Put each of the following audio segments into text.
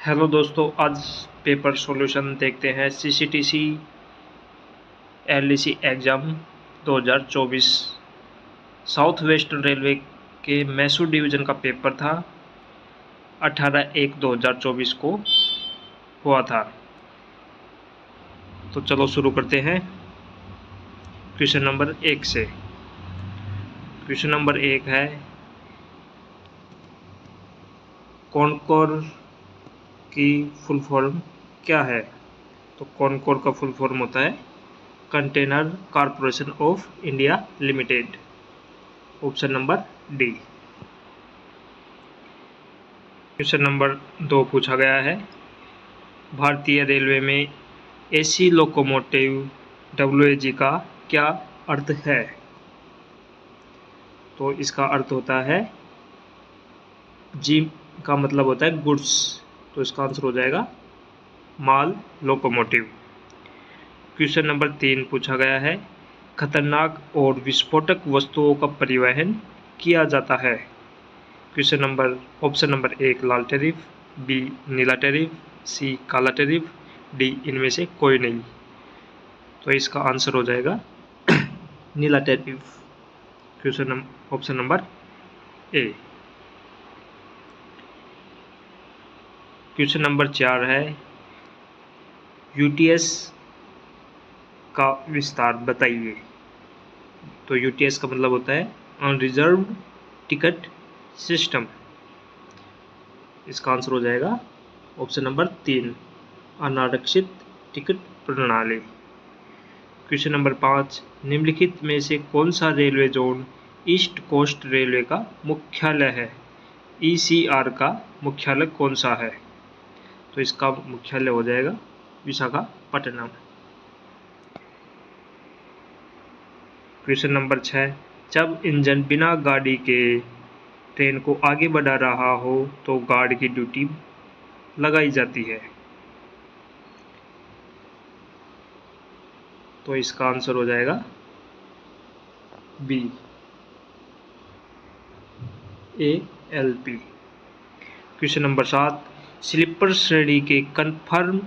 Hello दोस्तों, आज paper solution देखते हैं। CCTC LDC exam 2024 south western railway के मैसूर डिवीज़न का पेपर था। 18/1/2024 को हुआ था। तो चलो शुरू करते हैं क्वेश्चन नंबर 1 से। क्वेश्चन नंबर 1 है, कॉनकोर की फुल फॉर्म क्या है? तो कॉनकोर का फुल फॉर्म होता है container corporation of India limited. Option number D. Question number 2 पूछा गया है, भारतीय रेलवे में एसी लोकोमोटिव WAG का क्या अर्थ है? तो इसका अर्थ होता है जी का मतलब होता है गुड्स, तो इसका आंसर हो जाएगा माल लोकोमोटिव। क्वेश्चन नंबर 3 पूछा गया है, खतरनाक और विस्फोटक वस्तुओं का परिवहन किया जाता है। क्वेश्चन नंबर ऑप्शन नंबर 1 लाल टैरिफ, बी नीला टैरिफ, सी काला टैरिफ, डी इनमें से कोई नहीं। तो इसका आंसर हो जाएगा नीला tariff. Question option number A. Question number 4 है, यूटीएस का विस्तार बताइए। तो यूटीएस का मतलब होता है अनरिजर्व्ड टिकट सिस्टम। इसका आंसर हो जाएगा ऑप्शन नंबर 3 अनारक्षित टिकट प्रणाली। क्वेश्चन नंबर 5, निम्नलिखित में से कौन सा railway zone east coast railway का मुख्यालय है? ECR का मुख्यालय कौन सा है? तो इसका मुख्यालय हो जाएगा विशाखापट्टनम। क्वेश्चन नंबर 6, जब इंजन बिना गाड़ी के ट्रेन को आगे बढ़ा रहा हो तो गार्ड की ड्यूटी लगाई जाती है। तो इसका आंसर हो जाएगा B ALP। Question number 7, sleeper श्रेणी के कन्फर्म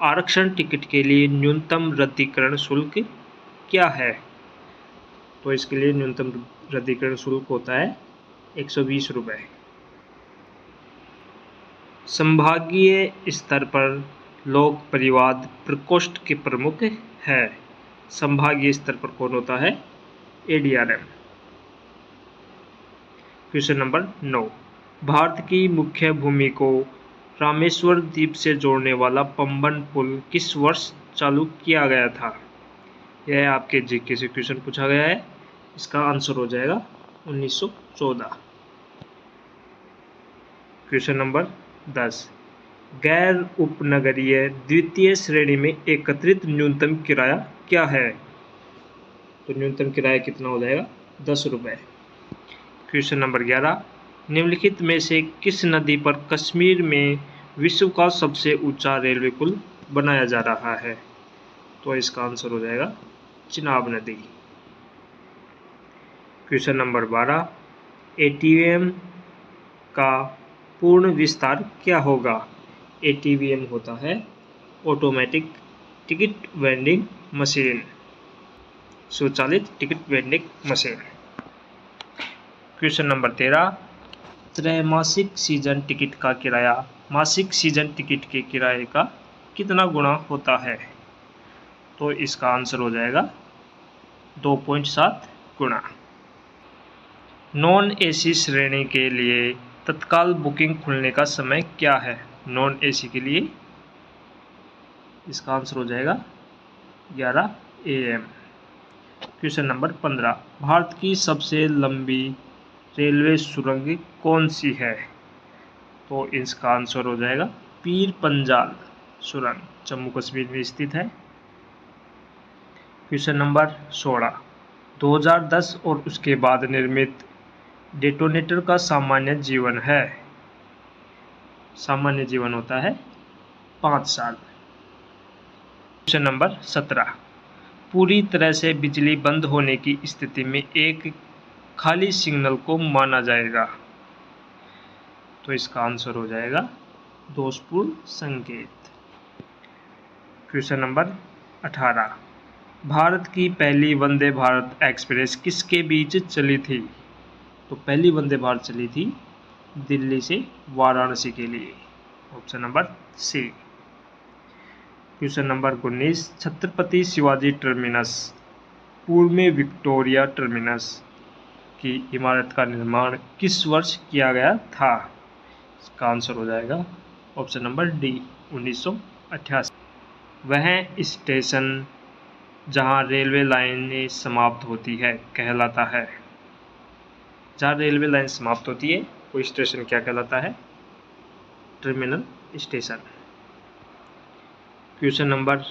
आरक्षण टिकट के लिए न्यूनतम रद्दीकरण शुल्क क्या है? तो इसके लिए न्यूनतम रद्दीकरण शुल्क होता है 120 रुपये। संभागीय स्तर पर लोक परिवाद प्रकोष्ठ के प्रमुख है। संभागीय स्तर पर कौन होता है? ADRM। क्वेश्चन नंबर 9, भारत की मुख्य भूमि को रामेश्वर द्वीप से जोड़ने वाला पंबन पुल किस वर्ष चालू किया गया था? यह आपके जीके से क्वेश्चन पूछा गया है। इसका आंसर हो जाएगा 1914। क्वेश्चन नंबर 10, गैर उपनगरीय द्वितीय श्रेणी में एकत्रित न्यूनतम किराया क्या है? तो न्यूनतम किराया कितना हो जाएगा? 10 रुपये। क्वेश्चन नंबर 11, निम्नलिखित में से किस नदी पर कश्मीर में विश्व का सबसे ऊंचा रेलवे पुल बनाया जा रहा है? तो इसका आंसर हो जाएगा चिनाब नदी। क्वेश्चन नंबर 12, ATVM का पूर्ण विस्तार क्या होगा? ATVM होता है ऑटोमेटिक टिकट वेंडिंग मशीन, स्वचालित ticket vending machine. Question number 13, त्रैमासिक सीजन टिकट का किराया मासिक सीजन टिकट के किराए का कितना गुना होता है? तो इसका आंसर हो जाएगा 2.7 गुना। नॉन AC श्रेणी के लिए तत्काल बुकिंग खुलने का समय क्या है? नॉन AC के लिए इसका आंसर हो जाएगा 11 AM। क्वेश्चन नंबर 15, भारत की सबसे लंबी रेलवे सुरंग कौन सी है? तो इसका आंसर हो जाएगा पीर पंजाल सुरंग, जम्मू कश्मीर में स्थित है। क्वेश्चन नंबर 16, 2010 और उसके बाद निर्मित डेटोनेटर का सामान्य जीवन है? सामान्य जीवन होता है 5 साल। क्वेश्चन नंबर 17, पूरी तरह से बिजली बंद होने की स्थिति में एक खाली सिग्नल को माना जाएगा? तो इसका आंसर हो जाएगा दोषपूर्ण संकेत। क्वेश्चन नंबर 18, भारत की पहली वंदे भारत एक्सप्रेस किसके बीच चली थी? तो पहली वंदे भारत चली थी दिल्ली से वाराणसी के लिए, option number C. Question number 19, Chhatrapati Shivaji terminus पूर्व में विक्टोरिया टर्मिनस की इमारत का निर्माण किस वर्ष किया गया था? इसका आंसर हो जाएगा ऑप्शन नंबर डी, 1988। वह स्टेशन जहां रेलवे लाइनें समाप्त होती है कहलाता है। जहां रेलवे लाइन समाप्त होती है वो स्टेशन क्या कहलाता है? Terminal station. Question number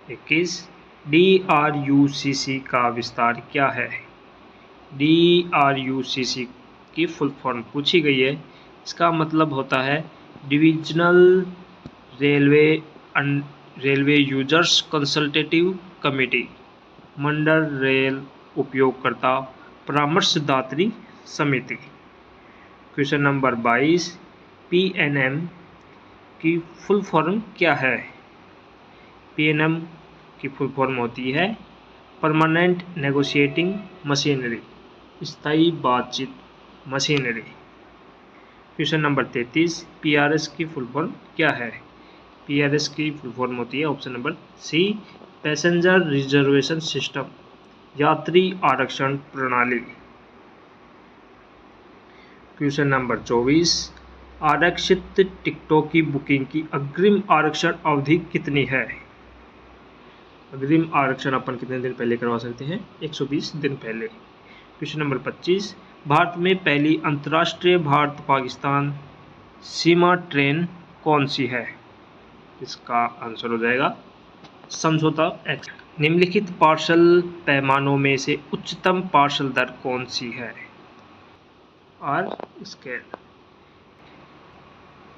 21, DRUCC का विस्तार क्या है? DRUCC की फुल फॉर्म पूछी गई है। इसका मतलब होता है divisional railway users consultative committee, मंडल रेल उपयोगकर्ता परामर्शदात्री समिति। क्वेश्चन नंबर 22, PNM की फुल फॉर्म क्या है? PNM की फुल फॉर्म होती है परमानेंट नेगोशिएटिंग मशीनरी, स्थायी बातचीत मशीनरी। क्वेश्चन नंबर 33, PRS की फुल फॉर्म क्या है? PRS की फुल फॉर्म होती है option number C, passenger reservation system, यात्री आरक्षण प्रणाली। क्वेश्चन नंबर 24, आरक्षित टिकटों की बुकिंग की अग्रिम आरक्षण अवधि कितनी है? अग्रिम आरक्षण अपन कितने दिन पहले करवा सकते हैं? 120 दिन पहले। क्वेश्चन नंबर 25, भारत में पहली अंतर्राष्ट्रीय भारत पाकिस्तान सीमा ट्रेन कौन सी है? इसका आंसर हो जाएगा समझौता एक्ट। निम्नलिखित पार्सल पैमानों में से उच्चतम पार्सल दर कौन सी है? R scale.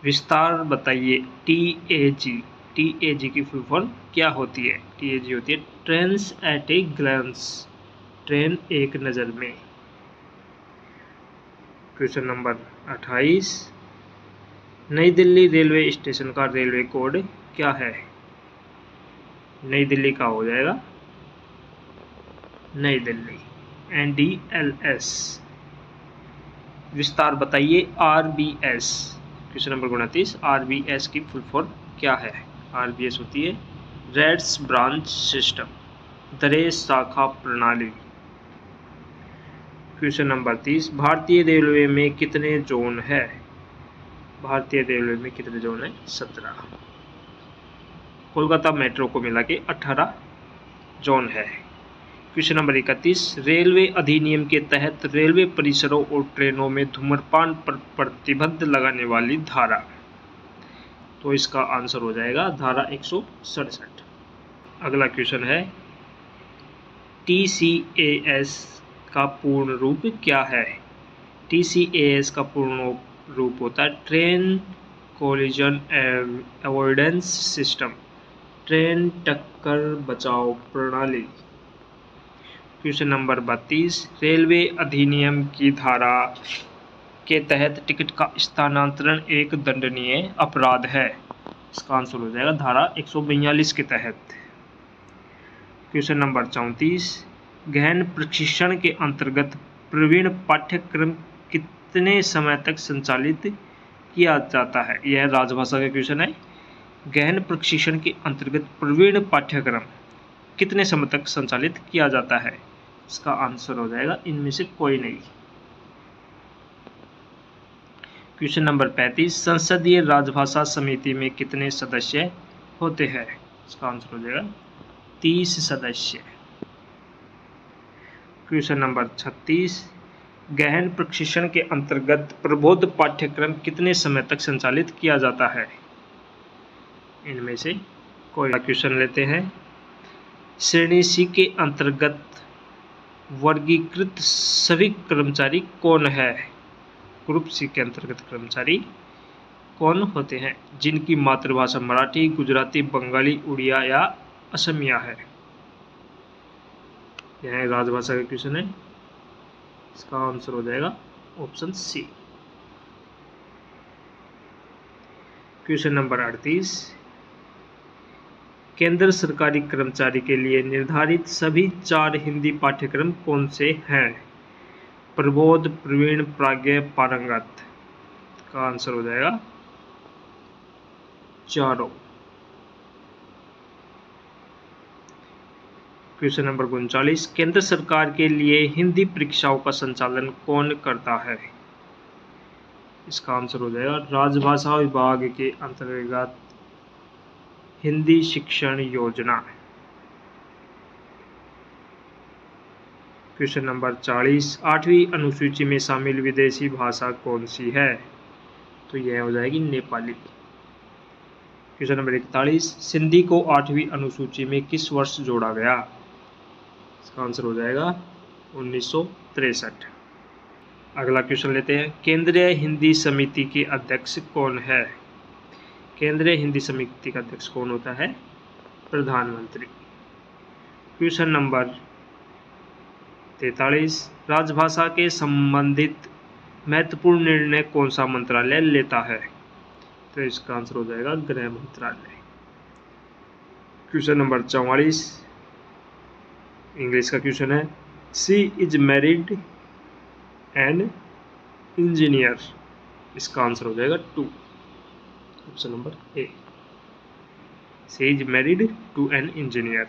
विस्तार बताइए। TAG की फुल फॉर्म क्या होती है? TAG होती है trains at a glance, train एक नज़र में। क्वेश्चन नंबर 28, नई दिल्ली रेलवे स्टेशन का रेलवे कोड क्या है? नई दिल्ली का हो जाएगा नई दिल्ली, NDLS। विस्तार बताइए। RBS। क्वेश्चन नंबर 29, RBS की फुल फॉर्म क्या है? RBS होती है रेड्स ब्रांच सिस्टम, दरे शाखा प्रणाली। क्वेश्चन नंबर 30, भारतीय रेलवे में कितने जोन है? भारतीय रेलवे में कितने जोन है? 17। कोलकाता मेट्रो को मिला के 18 जोन है। क्वेश्चन नंबर 31, रेलवे अधिनियम के तहत रेलवे परिसरों और ट्रेनों में धूम्रपान पर प्रतिबंध लगाने वाली धारा। तो इसका आंसर हो जाएगा धारा 167। अगला क्वेश्चन है, TCAS का पूर्ण रूप क्या है? TCAS का पूर्ण रूप होता है train collision avoidance system, train टक्कर बचाव प्रणाली। क्वेश्चन नंबर 32, रेलवे अधिनियम की धारा के तहत टिकट का स्थानांतरण एक दंडनीय अपराध है। इसका आंसर हो जाएगा धारा 142 के तहत। क्वेश्चन नंबर 34, गहन प्रशिक्षण के अंतर्गत प्रवीण पाठ्यक्रम कितने समय तक संचालित किया जाता है? यह राजभाषा का क्वेश्चन है। गहन प्रशिक्षण के अंतर्गत प्रवीण पाठ्यक्रम कितने समय तक संचालित किया जाता है? इसका आंसर हो जाएगा इनमें से कोई नहीं। क्वेश्चन नंबर 35, संसदीय राजभाषा समिति में कितने सदस्य होते हैं? इसका आंसर हो जाएगा 30 सदस्य। क्वेश्चन नंबर 36, गहन प्रशिक्षण के अंतर्गत प्रबोध पाठ्यक्रम कितने समय तक संचालित किया जाता है? इनमें से कोई क्वेश्चन लेते हैं। श्रेणी सी के अंतर्गत वर्गीकृत सभी कर्मचारी कौन है? ग्रुप सी के अंतर्गत कर्मचारी कौन होते हैं? जिनकी मातृभाषा मराठी, गुजराती, बंगाली, उड़िया या असमिया है। यह राजभाषा का क्वेश्चन है। इसका आंसर हो जाएगा ऑप्शन सी। क्वेश्चन नंबर 38, केंद्र सरकारी कर्मचारी के लिए निर्धारित सभी 4 हिंदी पाठ्यक्रम कौन से हैं? प्रबोध, प्रवीण, प्राज्ञ, पारंगत। का आंसर हो जाएगा चारों। क्वेश्चन नंबर 39, केंद्र सरकार के लिए हिंदी परीक्षाओं का संचालन कौन करता है? इसका आंसर हो जाएगा राजभाषा विभाग के अंतर्गत हिंदी शिक्षण योजना। क्वेश्चन नंबर 40, 8वीं अनुसूची में शामिल विदेशी भाषा कौन सी है? तो यह हो जाएगी नेपाली। क्वेश्चन नंबर 41, सिंधी को 8वीं अनुसूची में किस वर्ष जोड़ा गया? इसका आंसर हो जाएगा 1963। अगला क्वेश्चन लेते हैं, केंद्रीय हिंदी समिति के अध्यक्ष कौन है? केंद्रीय हिंदी समिति का अध्यक्ष कौन होता है? प्रधानमंत्री। क्वेश्चन नंबर 43, राजभाषा के संबंधित महत्वपूर्ण निर्णय कौन सा मंत्रालय लेता है? तो इसका आंसर हो जाएगा गृह मंत्रालय। क्वेश्चन नंबर 44, इंग्लिश का क्वेश्चन है, she is married an engineer. इसका आंसर हो जाएगा 2, option number A, she is married to an engineer.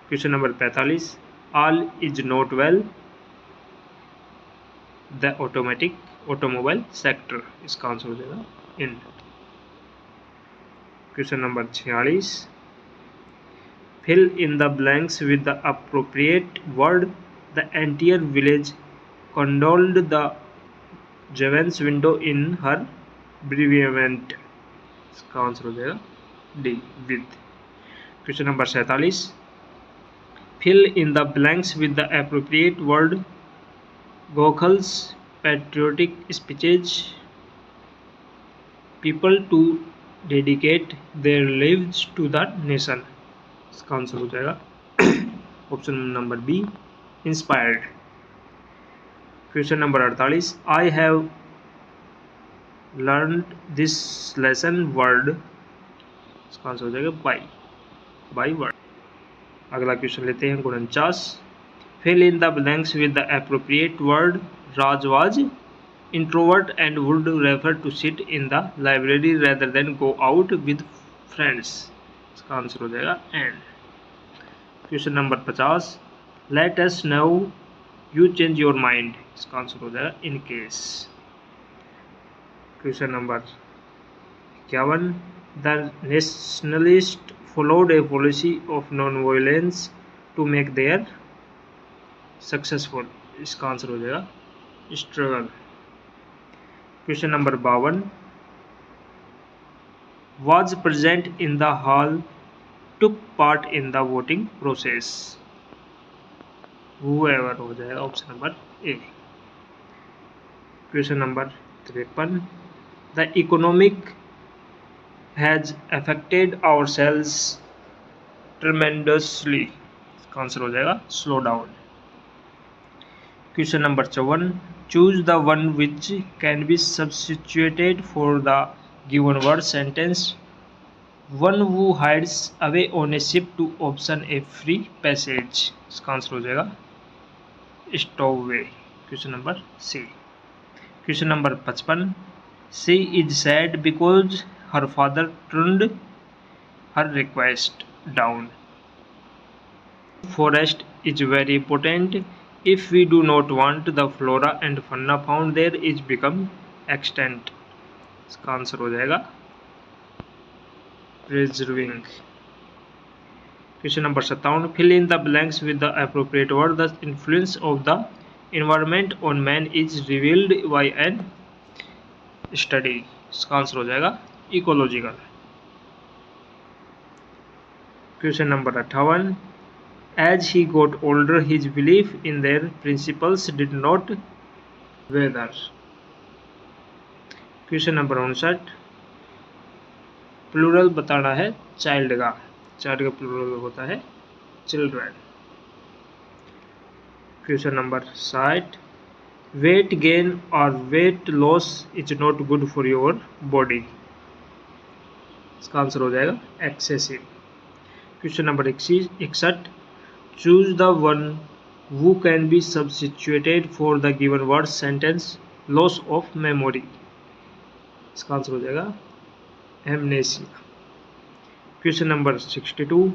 Question number 45, all is not well the automobile sector. इसका आंसर हो जाएगा in. Question number 46, fill in the blanks with the appropriate word. The entire village condoled the Javan's widow in her bereavement. इसका answer हो जाएगा D, with। Question number 47, fill in the blanks with the appropriate word. Gokhal's patriotic speeches, people to dedicate their lives to the nation। इसका answer हो जाएगा option number B, inspired. Question number 48, I have learned this lesson word. इसका answer हो जाएगा by word. अगला question लेते हैं 49, fill in the blanks with the appropriate word. Raj was introvert and would refer to sit in the library rather than go out with friends. इसका answer हो जाएगा and. Question number 50, let us know you change your mind. इसका answer हो जाएगा in case. Question number 51, the nationalist followed a policy of non violence to make their successful. इसका answer हो जाएगा struggle. Question number 52, was present in the hall, took part in the voting process। whoever हो जाएगा option number A. Question number 53, the economic has affected ourselves tremendously। इसका answer हो जाएगा slow down. Question number 54, choose the one which can be substituted for the given word sentence. One who hides away on a ship to option a free passage। इसका answer हो जाएगा stowaway। Question number C. Question number 55, she is sad because her father turned her request down। Forest is very important if we do not want the flora and fauna found there is become extinct। इसका answer हो जाएगा preserving। Question number 57, fill in the blanks with the appropriate word. The influence of the environment on man is revealed by an study। इसका answer हो जाएगा ecological. Question number 58, as he got older his belief in their principles did not waver। Question number 59, plural बताना है child का plural होता है children. Question number 60, weight gain और weight loss is not good for your body. इसका answer हो जाएगा excessive. Question number 61, choose the one who can be substituted for the given word sentence loss of memory। इसका answer हो जाएगा amnesia। Question number 62,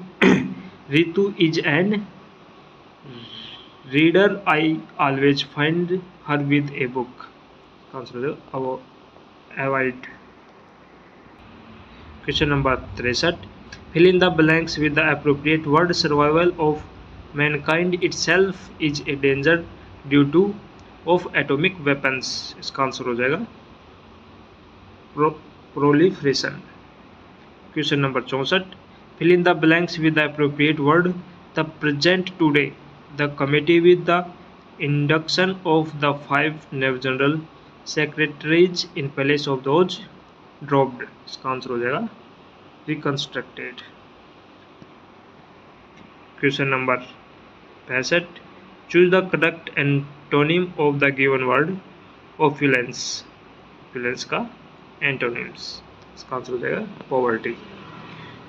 Ritu is an reader I always find her with a book. इसका answer हो जाएगा avoid. Question number 63, fill in the blanks with the appropriate word। survival of mankind itself is a danger due to of atomic weapons। इसका answer हो जाएगा proliferation। Question number 64, fill in the blanks with the appropriate word। the present today the committee with the induction of the 5 navy general secretaries in place of those dropped। इसका answer हो जाएगा reconstructed. Question number 65, choose the correct antonym of the given word opulence. Opulence का antonyms. इसका answer हो जाएगा poverty.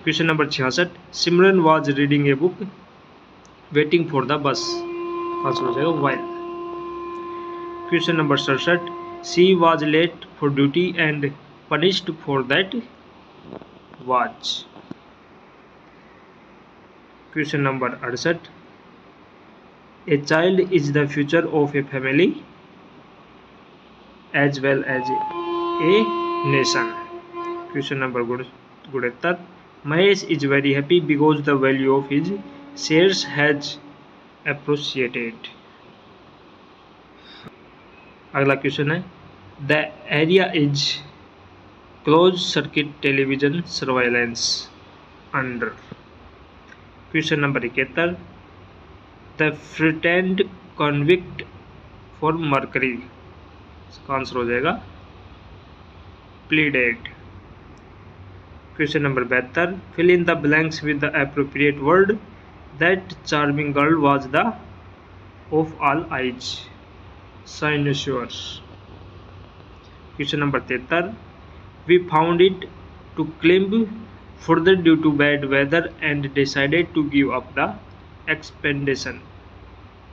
Question number 66, Simran was reading a book waiting for the bus. Answer हो जाएगा while. Question number 67, she was late for duty and punished for that was। Question number 68, a child is the future of a family as well as a nation। Question number 73, Mahesh is very happy because the value of his shares has appreciated। अगला question है, the area is closed circuit television surveillance under। Question number 71, the threatened convict for mercury। इसका answer हो जाएगा pleaded। Question number 72, fill in the blanks with the appropriate word। that charming girl was the of all eyes cynosure। Question number 73, we found it to climb further due to bad weather and decided to give up the expedition।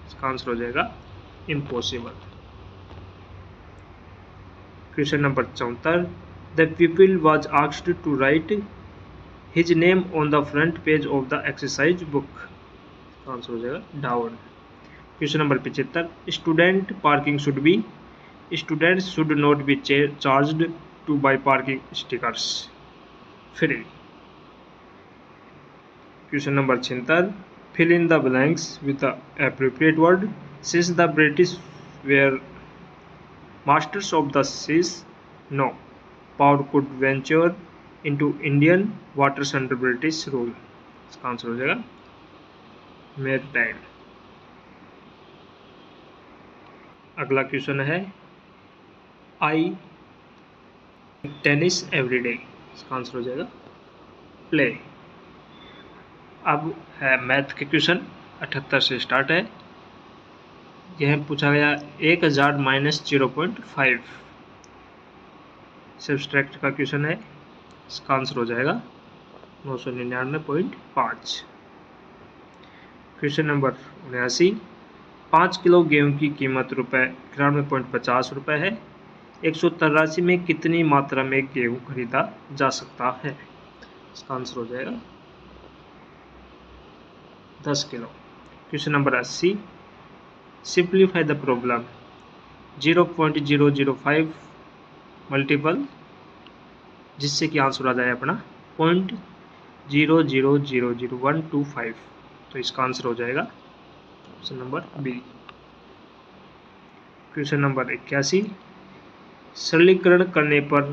इसका answer हो जाएगा impossible। Question number 74, the pupil was asked to write his name on the front page of the exercise book। इसका answer हो जाएगा down। Question number 75, student parking should be students should not be charged to buy parking stickers free। Question number 76, fill in the blanks with the appropriate word। since the British were masters of the seas no power could venture into Indian waters under British rule। इसका answer हो जाएगा maritime। अगला question है, आई tennis everyday. इसका answer हो जाएगा play. अब है मैथ के क्वेश्चन 78 से स्टार्ट है। यह पूछा गया 1000 माइनस 0.5 सब्सट्रैक्ट का क्वेश्चन है। इसका आंसर हो जाएगा 999.5। क्वेश्चन नंबर 79, 5 किलो गेहूं की कीमत ₹93.50 है। 183 में कितनी मात्रा में गेहूं खरीदा जा सकता है। इसका आंसर हो जाएगा 10 kilo. Question number 80, simplify the problem. 0.005 multiple जिससे कि आंसर आ जाए अपना 0.000125। तो इसका आंसर हो जाएगा option number B. Question number 81, सरलीकरण करने पर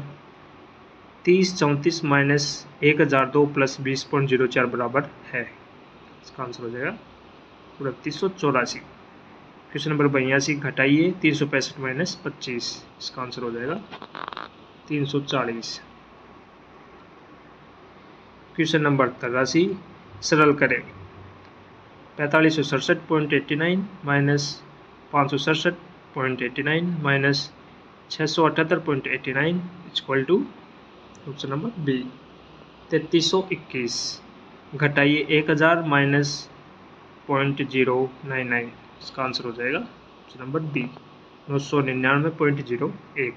3034 माइनस 1002 प्लस 20.04 बराबर है। इसका आंसर हो जाएगा 2984। Question number 82, घटाइए 365 minus 25। इसका आंसर हो जाएगा 340। क्वेश्चन नंबर 83, सरल करें 4567.89 minus 567.89 minus 678.89 equal to option number B 3321 घटाइए 1000 माइनस 0.099, इसका आंसर हो जाएगा option number B 999.01।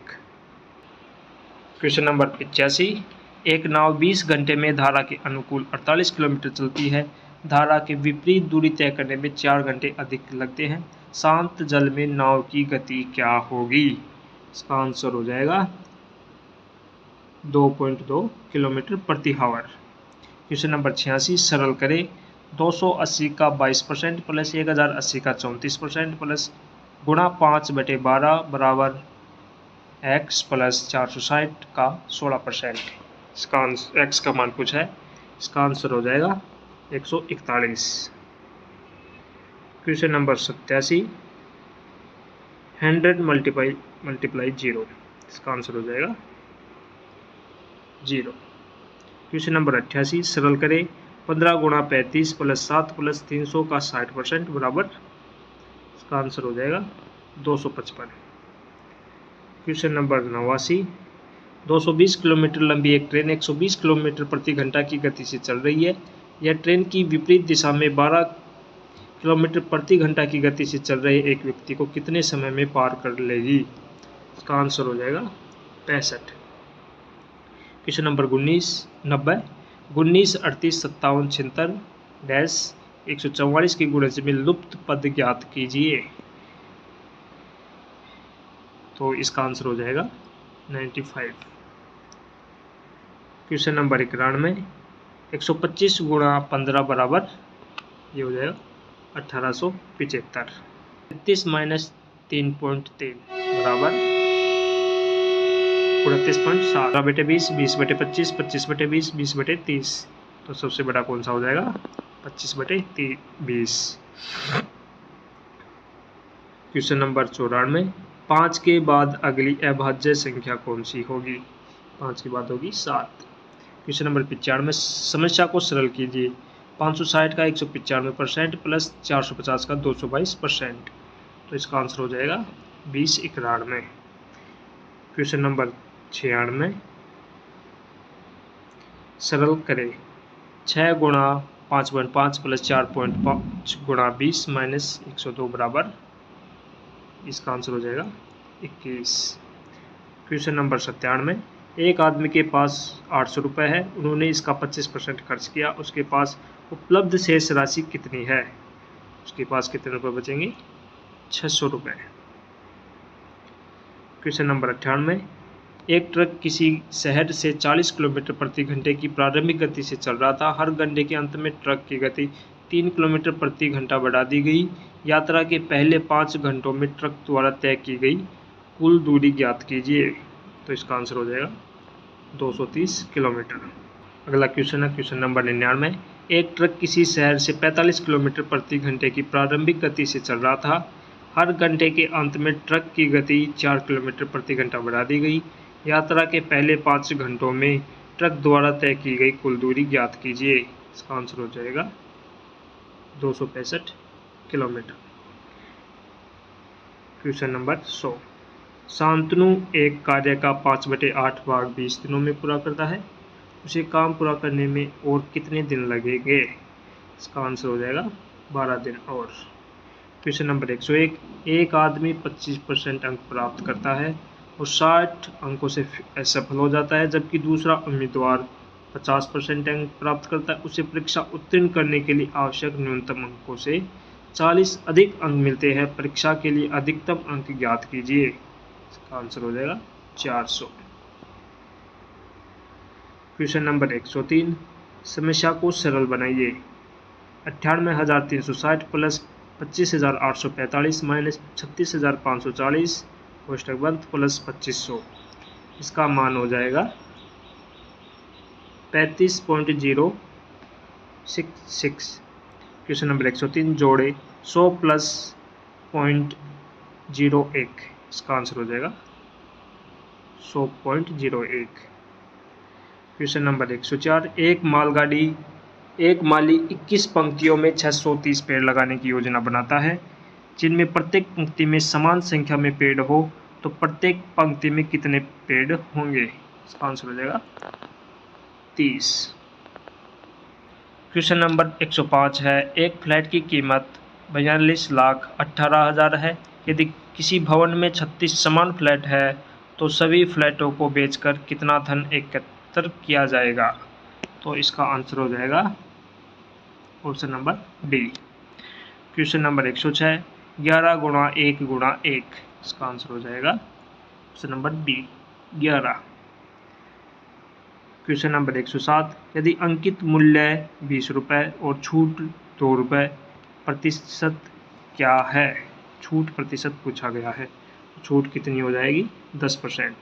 Question number 85, एक नाव 20 घंटे में धारा के अनुकूल 48 किलोमीटर चलती है, धारा के विपरीत दूरी तय करने में 4 घंटे अधिक लगते हैं, शांत जल में नाव की गति क्या होगी? इसका आंसर हो जाएगा 2.2 किलोमीटर प्रति आवर। क्वेश्चन नंबर 86, सरल करें 280 का 22% प्लस 1080 का 34% प्लस गुणा 5/12 बराबर x प्लस 460 का 16%। इसका आंसर x का मान पूछा है, इसका आंसर हो जाएगा 141। क्वेश्चन नंबर 87, 100 मल्टीप्लाई 0, इसका आंसर हो जाएगा 0। क्वेश्चन नंबर 88, सरल करें 15 गुणा 35 प्लस 7 प्लस 300 का 60% बराबर, इसका आंसर हो जाएगा 255। क्वेश्चन नंबर 89, 220 किलोमीटर लंबी एक ट्रेन 120 किलोमीटर प्रति घंटा की गति से चल रही है। यह ट्रेन की विपरीत दिशा में 12 किलोमीटर प्रति घंटा की गति से चल रहे एक व्यक्ति को कितने समय में पार कर लेगी? इसका आंसर हो जाएगा 65। क्वेश्चन नंबर 90, 19, 38, 57, 76 डैश 144 की गुणज में लुप्त पद ज्ञात कीजिए। तो इसका आंसर हो जाएगा 95। क्वेश्चन नंबर 91, 125 गुणा 15 बराबर, ये हो जाएगा 1875। 33 माइनस 3.3 बराबर 29.7 बटे 20, 20 बटे 25, 25 बटे 20, 20 बटे 30। तो सबसे बड़ा कौन सा हो जाएगा? 25 बटे 20। क्वेश्चन नंबर 94, 5 के बाद अगली अभाज्य संख्या कौन सी होगी? 5 के बाद होगी 7। क्वेश्चन नंबर 95, समस्या को सरल कीजिए 560 का 195% प्लस 450 का 222%। तो इसका आंसर हो जाएगा 2091। क्वेश्चन नंबर 96, सरल करें 6 गुणा 5.5 प्लस 4.5 गुणा 20 माइनस 102 बराबर, इसका आंसर हो जाएगा 21। क्वेश्चन नंबर 97, एक आदमी के पास 800 रुपये है, उन्होंने इसका 25% खर्च किया, उसके पास उपलब्ध शेष राशि कितनी है? उसके पास कितने रुपए बचेंगे? 600 रुपये। क्वेश्चन नंबर 98, एक ट्रक किसी शहर से 40 किलोमीटर प्रति घंटे की प्रारंभिक गति से चल रहा था। हर घंटे के अंत में ट्रक की गति 3 किलोमीटर प्रति घंटा बढ़ा दी गई। यात्रा के पहले 5 घंटों में ट्रक द्वारा तय की गई कुल दूरी ज्ञात कीजिए। तो इसका आंसर हो जाएगा 230 किलोमीटर। अगला क्वेश्चन है क्वेश्चन नंबर 99, एक ट्रक किसी शहर से 45 किलोमीटर प्रति घंटे की प्रारंभिक गति से चल रहा था। हर घंटे के अंत में ट्रक की गति 4 किलोमीटर प्रति घंटा बढ़ा दी गई। यात्रा के पहले 5 घंटों में ट्रक द्वारा तय की गई कुल दूरी ज्ञात कीजिए। इसका आंसर हो जाएगा 265 किलोमीटर। क्वेश्चन नंबर 100, शांतनु एक कार्य का 5/8 भाग 20 दिनों में पूरा करता है, उसे काम पूरा करने में और कितने दिन लगेंगे? इसका आंसर हो जाएगा 12 दिन और। क्वेश्चन नंबर 101, एक आदमी 25% अंक प्राप्त करता है और 60 अंकों से असफल हो जाता है, जबकि दूसरा उम्मीदवार 50% अंक प्राप्त करता है। उसे परीक्षा उत्तीर्ण करने के लिए आवश्यक न्यूनतम अंकों से 40 अधिक अंक मिलते हैं। परीक्षा के लिए अधिकतम अंक ज्ञात कीजिए। इसका आंसर हो जाएगा 400। क्वेश्चन नंबर 103, समस्या को सरल बनाइए 98,360 प्लस 25,845 माइनस 36,540 कोष्ठक बंद प्लस 2500। इसका मान हो जाएगा 35.066। क्वेश्चन नंबर 103, जोड़े 100 प्लस 0.01। इसका आंसर हो जाएगा 100.01। क्वेश्चन नंबर 104, एक माली 21 पंक्तियों में 630 पेड़ लगाने की योजना बनाता है, जिनमें प्रत्येक पंक्ति में समान संख्या में पेड़ हो तो प्रत्येक पंक्ति में कितने पेड़ होंगे? इसका आंसर हो जाएगा 30। क्वेश्चन नंबर 105 है, एक फ्लैट की कीमत 42,18,000 है। यदि किसी भवन में 36 समान फ्लैट है तो सभी फ्लैटों को बेचकर कितना धन एकत्र किया जाएगा? तो इसका आंसर हो जाएगा option number D. Question number 106, 11 गुणा 1 गुणा 1, इसका आंसर हो जाएगा option number B 11। Question number 107, यदि अंकित मूल्य 20 रुपये और छूट 2 रुपये, प्रतिशत क्या है? छूट प्रतिशत पूछा गया है, छूट कितनी हो जाएगी? 10%।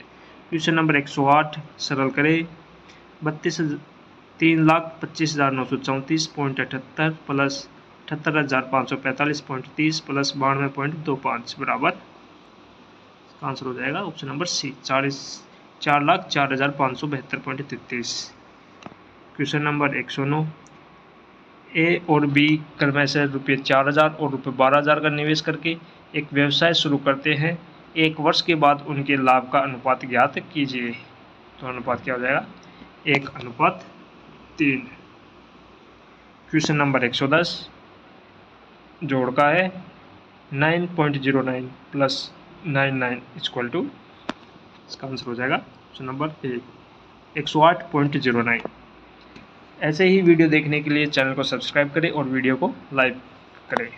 क्वेश्चन नंबर 108, सरल करें, 3,25,934.78 प्लस 78,545.30 प्लस 92.25 बराबर, इसका आंसर हो जाएगा option number C 4,04,572.33। Question number 109, A और बी क्रम से ₹4,000 और ₹12,000 का निवेश करके एक व्यवसाय शुरू करते हैं। एक वर्ष के बाद उनके लाभ का अनुपात ज्ञात कीजिए। तो अनुपात क्या हो जाएगा? 1:3। क्वेश्चन नंबर 110, जोड़ का है 9.09 प्लस 99 इक्वल टू, इसका आंसर हो जाएगा ऑप्शन नंबर ए 108.09। ऐसे ही वीडियो देखने के लिए चैनल को सब्सक्राइब करें और वीडियो को लाइक करें।